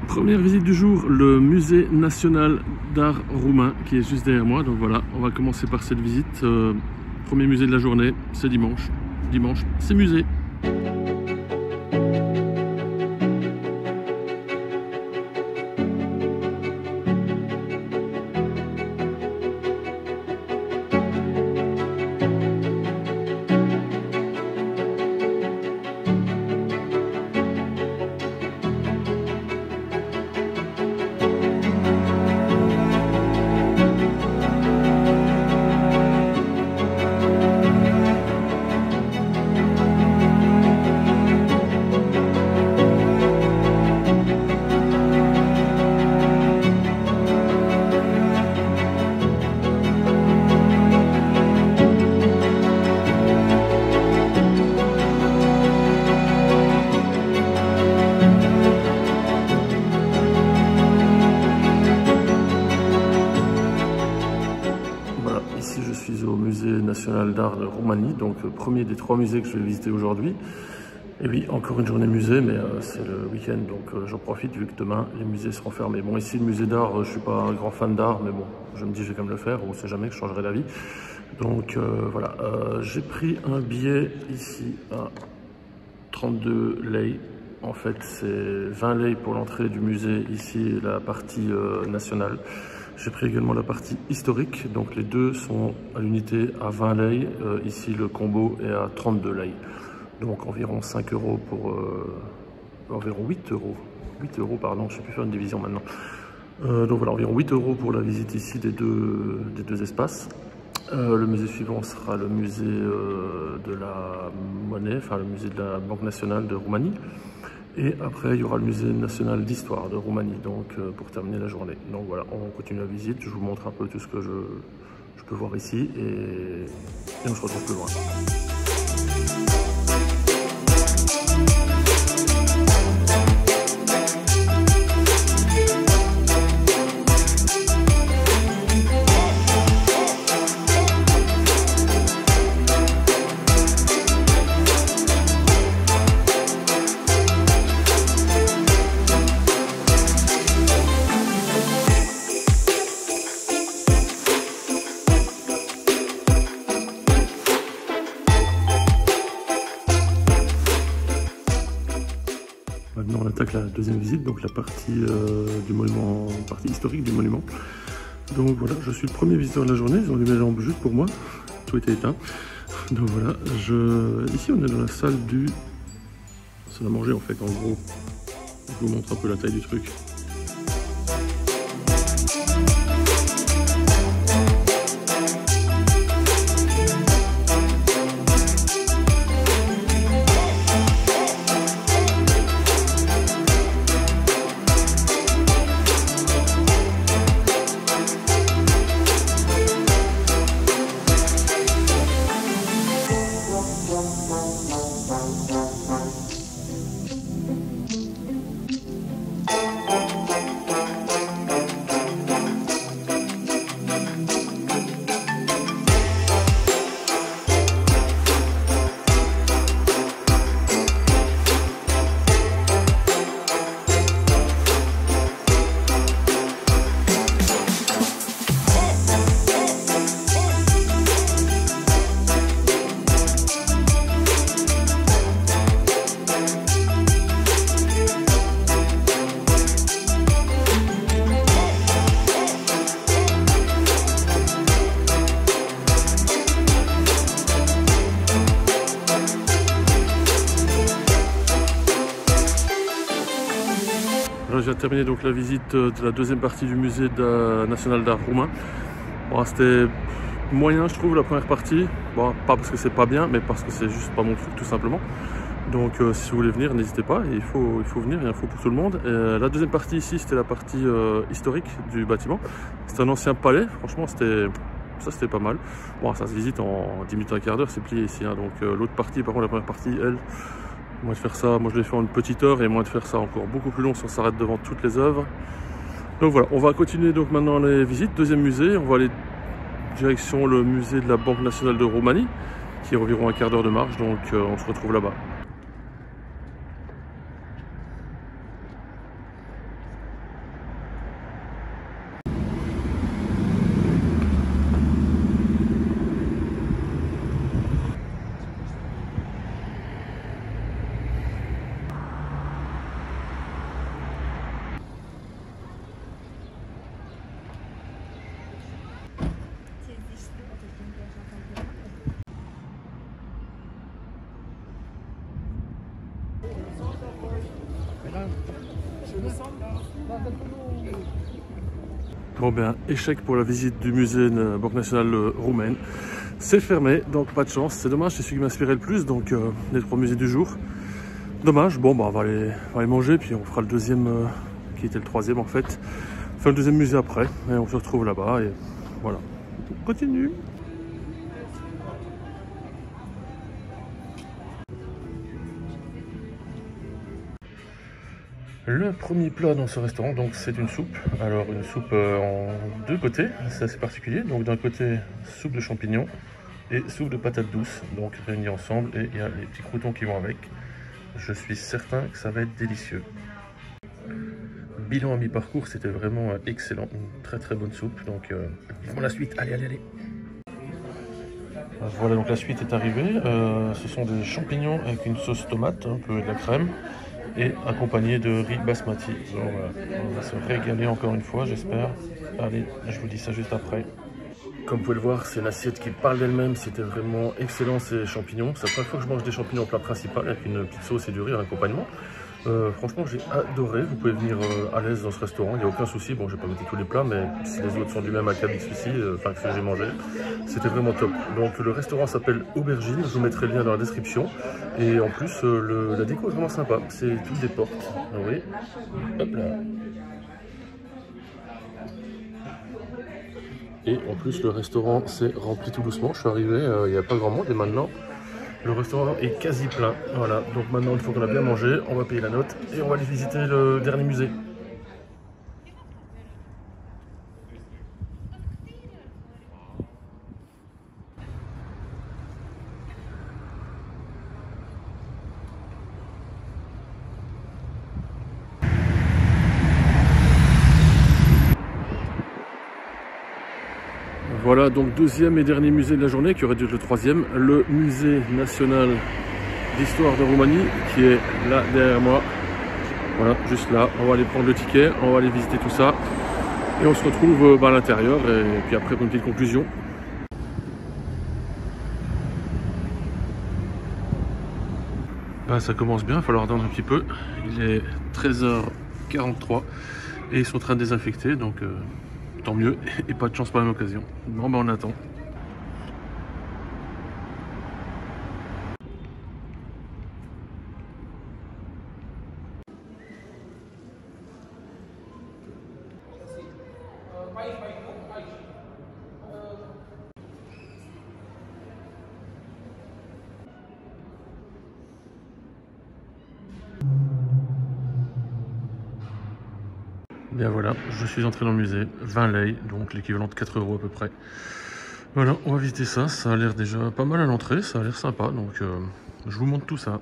Première visite du jour, le musée national d'art roumain qui est juste derrière moi. Donc voilà, on va commencer par cette visite. Premier musée de la journée, c'est dimanche. Dimanche, c'est musée. Au musée national d'art de Roumanie, donc premier des 3 musées que je vais visiter aujourd'hui. Et oui, encore une journée musée, mais c'est le week-end, donc j'en profite vu que demain les musées seront fermés. Bon, ici le musée d'art, je suis pas un grand fan d'art, mais bon, je me dis je vais quand même le faire, on ne sait jamais que je changerai d'avis. Donc voilà, j'ai pris un billet ici à 32 lei. En fait, c'est 20 lei pour l'entrée du musée, ici la partie nationale. J'ai pris également la partie historique, donc les deux sont à l'unité à 20 lei. Ici, le combo est à 32 lei. Donc environ 5 € pour... environ 8 €. 8 €, pardon, je ne sais plus faire une division maintenant. Donc voilà, environ 8 € pour la visite ici des deux espaces. Le musée suivant sera le musée de la monnaie, enfin le musée de la Banque nationale de Roumanie. Et après, il y aura le musée national d'histoire de Roumanie, donc pour terminer la journée. Donc voilà, on continue la visite, je vous montre un peu tout ce que je peux voir ici et on se retrouve plus loin. Maintenant, on attaque la deuxième visite, donc la partie du monument, partie historique du monument. Donc voilà, je suis le premier visiteur de la journée. Ils ont mis mes jambes juste pour moi. Tout était éteint. Donc voilà, ici on est dans la salle du... salle à manger en fait, en gros. Je vous montre un peu la taille du truc. Là, je viens de terminer donc la visite de la deuxième partie du musée national d'art roumain. Bon, c'était moyen, je trouve, la première partie. Bon, pas parce que c'est pas bien, mais parce que c'est juste pas mon truc, tout simplement. Donc, si vous voulez venir, n'hésitez pas. Il faut venir, il y a un faut pour tout le monde. Et la deuxième partie ici, c'était la partie historique du bâtiment. C'est un ancien palais. Franchement, c'était pas mal. Bon, ça se visite en 10 minutes, un quart d'heure, c'est plié ici. Hein. Donc, l'autre partie, par contre, la première partie, elle... Moi de faire ça, moi je l'ai fait en une petite heure et moi de faire ça encore beaucoup plus long si on s'arrête devant toutes les œuvres. Donc voilà, on va continuer donc maintenant les visites. Deuxième musée, on va aller direction le musée de la Banque nationale de Roumanie, qui est environ un quart d'heure de marche, donc on se retrouve là-bas. Bon ben, échec pour la visite du musée Banque nationale roumaine. C'est fermé, donc pas de chance. C'est dommage, c'est celui qui m'inspirait le plus, donc les 3 musées du jour. Dommage, bon bah on va aller manger, puis on fera le deuxième, qui était le 3e en fait. Enfin le deuxième musée après, et on se retrouve là-bas, et voilà. On continue. Le premier plat dans ce restaurant, donc c'est une soupe. Alors une soupe en 2 côtés, c'est assez particulier. Donc d'un côté, soupe de champignons et soupe de patates douces, donc réunis ensemble, et il y a les petits croûtons qui vont avec. Je suis certain que ça va être délicieux. Bilan à mi-parcours, c'était vraiment excellent, une très très bonne soupe. Donc vivement la suite, allez, allez, allez. Voilà, donc la suite est arrivée. Ce sont des champignons avec une sauce tomate, un peu de la crème, et accompagné de riz basmati. Donc voilà, on va se régaler encore une fois, j'espère. Allez, je vous dis ça juste après. Comme vous pouvez le voir, c'est une assiette qui parle d'elle-même. C'était vraiment excellent ces champignons. C'est la première fois que je mange des champignons au plat principal avec une petite sauce et du riz en accompagnement. Franchement, j'ai adoré. Vous pouvez venir à l'aise dans ce restaurant, il n'y a aucun souci. Bon, j'ai pas goûté tous les plats, mais si les autres sont du même acabit que celui-ci, enfin que j'ai mangé, c'était vraiment top. Donc le restaurant s'appelle Aubergine, je vous mettrai le lien dans la description. Et en plus, la déco est vraiment sympa. C'est toutes des portes. Vous voyez, hop là. Et en plus, le restaurant s'est rempli tout doucement. Je suis arrivé, il n'y a pas grand monde et maintenant, le restaurant est quasi plein. Voilà, donc maintenant, une fois qu'on a bien mangé, on va payer la note et on va aller visiter le dernier musée. Voilà, donc deuxième et dernier musée de la journée, qui aurait dû être le 3e, le musée national d'histoire de Roumanie, qui est là derrière moi. Voilà, juste là. On va aller prendre le ticket, on va aller visiter tout ça. Et on se retrouve à l'intérieur, et puis après pour une petite conclusion. Ben, ça commence bien, il va falloir attendre un petit peu. Il est 13h43 et ils sont en train de désinfecter, donc tant mieux, et pas de chance pour la même occasion. Bon, ben on attend. Bien voilà, je suis entré dans le musée, 20 lei, donc l'équivalent de 4 € à peu près. Voilà, on va visiter ça, ça a l'air déjà pas mal à l'entrée, ça a l'air sympa, donc je vous montre tout ça.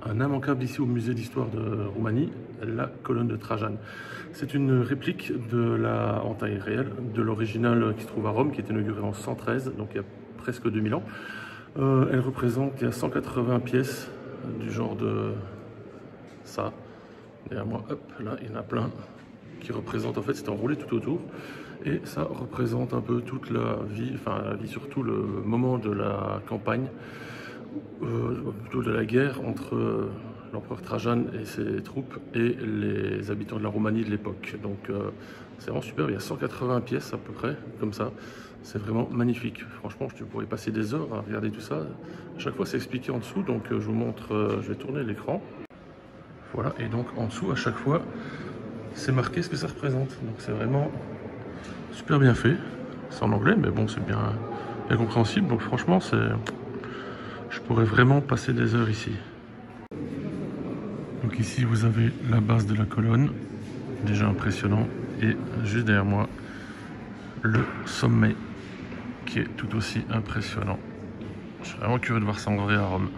Un immanquable ici au musée d'histoire de Roumanie, la colonne de Trajan. C'est une réplique en taille réelle de l'original qui se trouve à Rome, qui est inauguré en 113, donc il y a presque 2000 ans. Elle représente, il y a 180 pièces du genre de ça. Derrière moi, hop, là, il y en a plein. qui représente, en fait, c'est enroulé tout autour. Et ça représente un peu toute la vie, enfin la vie surtout le moment de la campagne, plutôt de la guerre entre l'empereur Trajan et ses troupes et les habitants de la Roumanie de l'époque. Donc c'est vraiment super, il y a 180 pièces à peu près, comme ça. C'est vraiment magnifique. Franchement, je pourrais passer des heures à regarder tout ça. À chaque fois, c'est expliqué en dessous, donc je vous montre, je vais tourner l'écran. Voilà, et donc en dessous, à chaque fois, c'est marqué ce que ça représente. Donc c'est vraiment super bien fait. C'est en anglais, mais bon, c'est bien compréhensible. Donc franchement, je pourrais vraiment passer des heures ici. Donc ici, vous avez la base de la colonne, déjà impressionnant. Et juste derrière moi, le sommet, qui est tout aussi impressionnant. Je suis vraiment curieux de voir ça en vrai à Rome.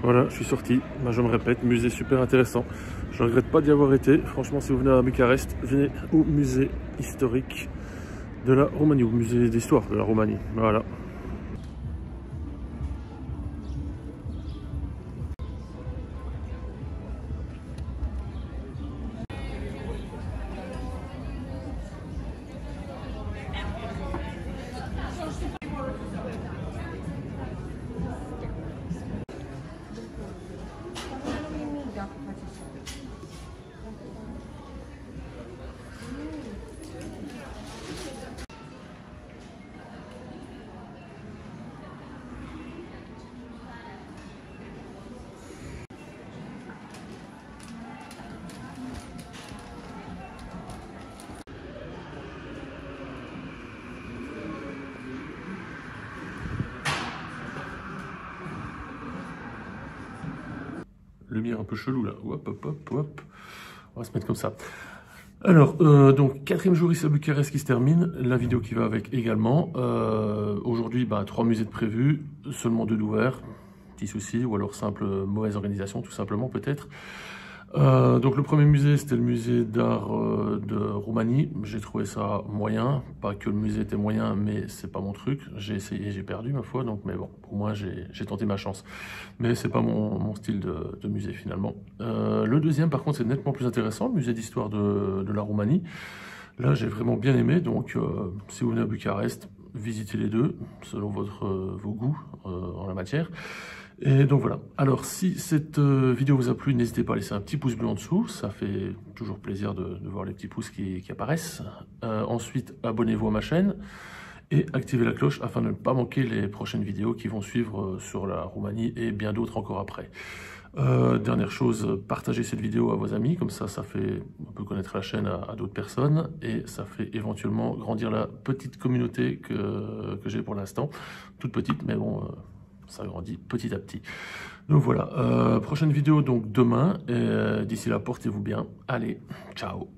Voilà, je suis sorti. Bah, je me répète, musée super intéressant. Je ne regrette pas d'y avoir été. Franchement, si vous venez à Bucarest, venez au musée historique de la Roumanie, au musée d'histoire de la Roumanie. Voilà. Lumière un peu chelou là. Hop, hop, hop, hop. On va se mettre comme ça. Alors, donc, quatrième jour ici à Bucarest qui se termine. La vidéo qui va avec également. Aujourd'hui, 3 musées de prévus, seulement 2 d'ouverts. Petit souci, ou alors simple mauvaise organisation, tout simplement peut-être. Donc le premier musée, c'était le musée d'art de Roumanie. J'ai trouvé ça moyen, pas que le musée était moyen, mais c'est pas mon truc. J'ai essayé, j'ai perdu ma foi, donc mais bon, au moins j'ai tenté ma chance. Mais c'est pas mon style de musée finalement. Le deuxième, par contre, c'est nettement plus intéressant, le musée d'histoire de la Roumanie. Là, j'ai vraiment bien aimé, donc si vous venez à Bucarest, visitez les deux, selon vos goûts en la matière. Et donc voilà. Alors si cette vidéo vous a plu, n'hésitez pas à laisser un petit pouce bleu en dessous. Ça fait toujours plaisir de voir les petits pouces qui apparaissent. Ensuite, abonnez-vous à ma chaîne et activez la cloche afin de ne pas manquer les prochaines vidéos qui vont suivre sur la Roumanie et bien d'autres encore après. Dernière chose, partagez cette vidéo à vos amis, comme ça fait un peu connaître la chaîne à d'autres personnes et ça fait éventuellement grandir la petite communauté que j'ai pour l'instant. Toute petite, mais bon... ça grandit petit à petit. Donc voilà, prochaine vidéo donc demain. D'ici là, portez-vous bien. Allez, ciao.